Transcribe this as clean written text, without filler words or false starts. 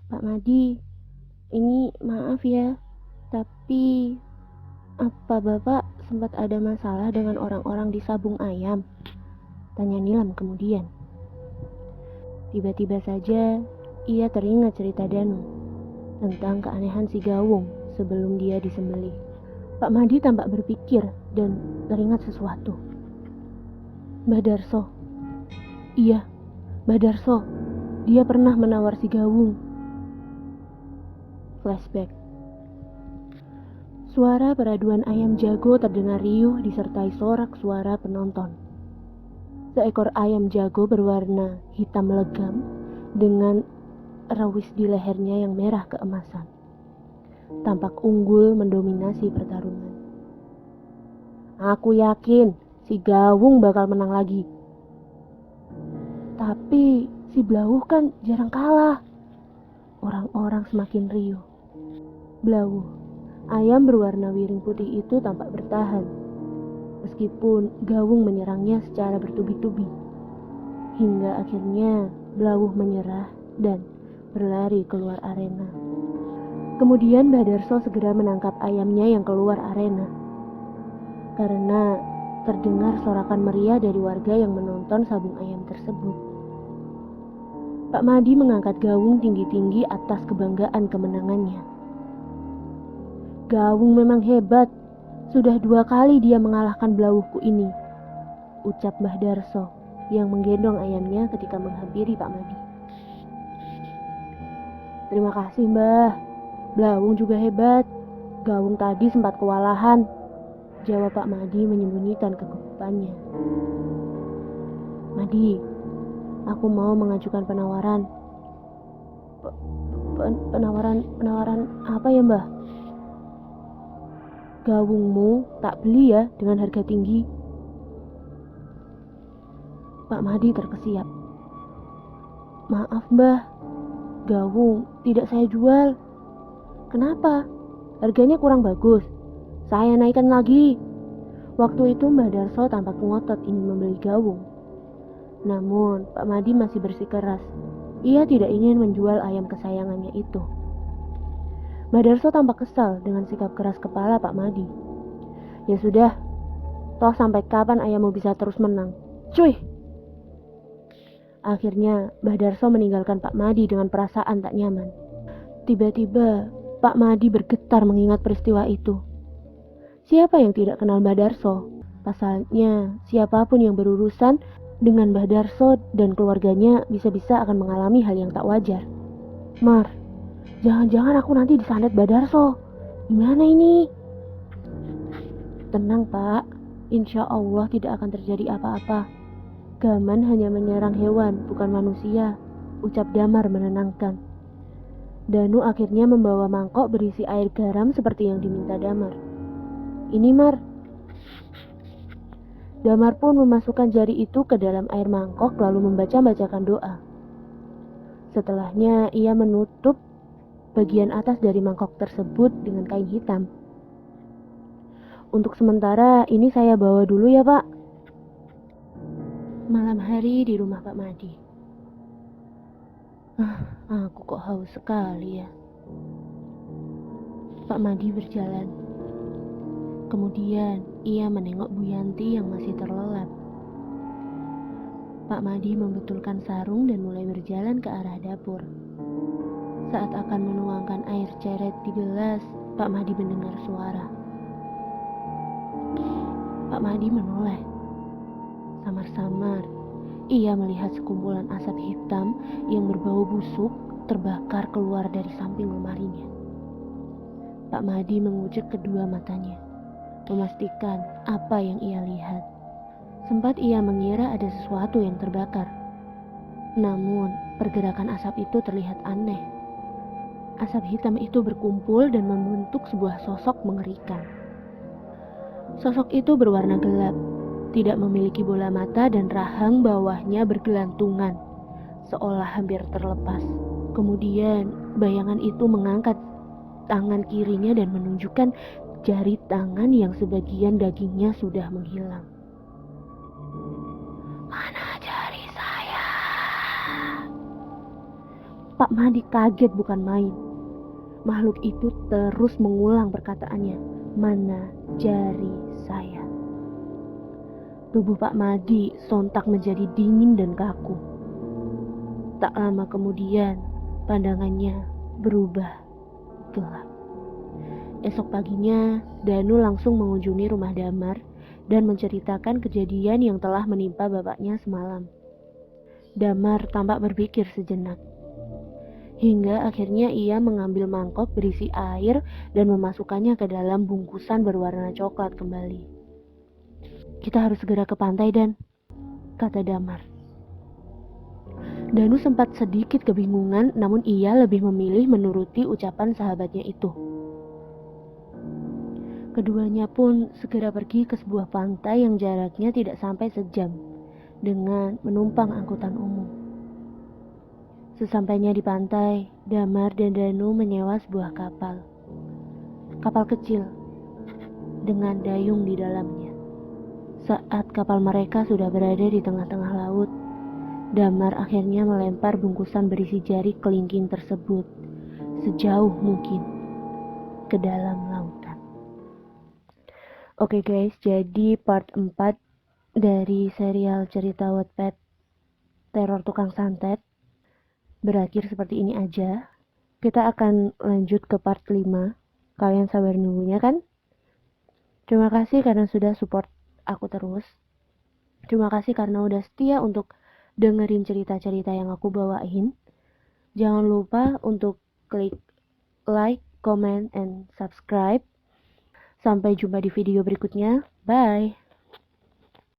Pak Madi, ini maaf ya, tapi apa Bapak sempat ada masalah dengan orang-orang di Sabung Ayam? Tanya Nilam kemudian. Tiba-tiba saja ia teringat cerita Danu tentang keanehan si Gawung sebelum dia disembelih. Pak Madi tampak berpikir dan teringat sesuatu. Mbah Darso. Iya, Mbah Darso. Dia pernah menawar si Gawung. Flashback. Suara peraduan ayam jago terdengar riuh disertai sorak suara penonton. Seekor ayam jago berwarna hitam legam dengan rawis di lehernya yang merah keemasan. Tampak unggul mendominasi pertarungan. Aku yakin si Gawung bakal menang lagi. Tapi si Blawuh kan jarang kalah. Orang-orang semakin riuh. Blawuh, ayam berwarna wiring putih itu tampak bertahan. Meskipun Gawung menyerangnya secara bertubi-tubi. Hingga akhirnya Blawuh menyerah dan berlari keluar arena. Kemudian Mbah Darso segera menangkap ayamnya yang keluar arena. Karena terdengar sorakan meriah dari warga yang menonton sabung ayam tersebut. Pak Madi mengangkat Gawung tinggi-tinggi atas kebanggaan kemenangannya. Gawung memang hebat. Sudah 2 kali dia mengalahkan Blawuhku ini, ucap Mbah Darso yang menggendong ayamnya ketika menghampiri Pak Madi. Terima kasih Mbah. Blawung juga hebat. Gawung tadi sempat kewalahan, jawab Pak Madi menyembunyikan kegugupannya. Madi, aku mau mengajukan penawaran. Penawaran apa ya Mbah? Gawungmu tak beli ya dengan harga tinggi. Pak Madi terkesiap. Maaf Mbah, Gawung tidak saya jual. Kenapa? Harganya kurang bagus. Saya naikkan lagi. Waktu itu Mbah Darso tampak ngotot ingin membeli Gawung. Namun Pak Madi masih bersikeras. Ia tidak ingin menjual ayam kesayangannya itu. Mbah Darso tampak kesal dengan sikap keras kepala Pak Madi. Ya sudah, toh sampai kapan ayammu bisa terus menang? Cuy! Akhirnya Mbah Darso meninggalkan Pak Madi dengan perasaan tak nyaman. Tiba-tiba Pak Madi bergetar mengingat peristiwa itu. Siapa yang tidak kenal Mbah Darso? Pasalnya, siapapun yang berurusan dengan Mbah Darso dan keluarganya bisa-bisa akan mengalami hal yang tak wajar. Mar, jangan-jangan aku nanti disandet Mbah Darso. Gimana ini? Tenang Pak, insya Allah tidak akan terjadi apa-apa. Gaman hanya menyerang hewan, bukan manusia, ucap Damar menenangkan. Danu akhirnya membawa mangkok berisi air garam seperti yang diminta Damar. Ini Mar. Damar pun memasukkan jari itu ke dalam air mangkok lalu membaca-bacakan doa. Setelahnya ia menutup bagian atas dari mangkok tersebut dengan kain hitam. Untuk sementara ini saya bawa dulu ya Pak. Malam hari di rumah Pak Madi. Aku kok haus sekali ya. Pak Madi berjalan. Kemudian ia menengok Bu Yanti yang masih terlelap. Pak Madi membetulkan sarung dan mulai berjalan ke arah dapur. Saat akan menuangkan air ceret di gelas, Pak Madi mendengar suara. Pak Madi menoleh. Samar-samar, ia melihat sekumpulan asap hitam yang berbau busuk terbakar keluar dari samping lemarinya. Pak Madi mengucek kedua matanya, memastikan apa yang ia lihat. Sempat ia mengira ada sesuatu yang terbakar. Namun, pergerakan asap itu terlihat aneh. Asap hitam itu berkumpul dan membentuk sebuah sosok mengerikan. Sosok itu berwarna gelap, tidak memiliki bola mata dan rahang bawahnya bergelantungan, seolah hampir terlepas. Kemudian, bayangan itu mengangkat tangan kirinya dan menunjukkan jari tangan yang sebagian dagingnya sudah menghilang. Mana jari saya? Pak Madi kaget bukan main. Makhluk itu terus mengulang perkataannya, "Mana jari saya?" Tubuh Pak Madi sontak menjadi dingin dan kaku. Tak lama kemudian, pandangannya berubah gelap. Esok paginya, Danu langsung mengunjungi rumah Damar dan menceritakan kejadian yang telah menimpa bapaknya semalam. Damar tampak berpikir sejenak. Hingga akhirnya ia mengambil mangkok berisi air dan memasukkannya ke dalam bungkusan berwarna coklat kembali. "Kita harus segera ke pantai, Dan," kata Damar. Danu sempat sedikit kebingungan, namun ia lebih memilih menuruti ucapan sahabatnya itu. Keduanya pun segera pergi ke sebuah pantai yang jaraknya tidak sampai sejam dengan menumpang angkutan umum. Sesampainya di pantai, Damar dan Danu menyewa sebuah kapal. Kapal kecil dengan dayung di dalamnya. Saat kapal mereka sudah berada di tengah-tengah laut, Damar akhirnya melempar bungkusan berisi jari kelingking tersebut sejauh mungkin ke dalam lautan. Oke guys, jadi part 4 dari serial cerita Wattpad Teror Tukang Santet berakhir seperti ini aja. Kita akan lanjut ke part 5. Kalian sabar nunggunya kan? Terima kasih karena sudah support aku terus. Terima kasih karena udah setia untuk dengerin cerita-cerita yang aku bawain. Jangan lupa untuk klik like, comment, and subscribe. Sampai jumpa di video berikutnya. Bye!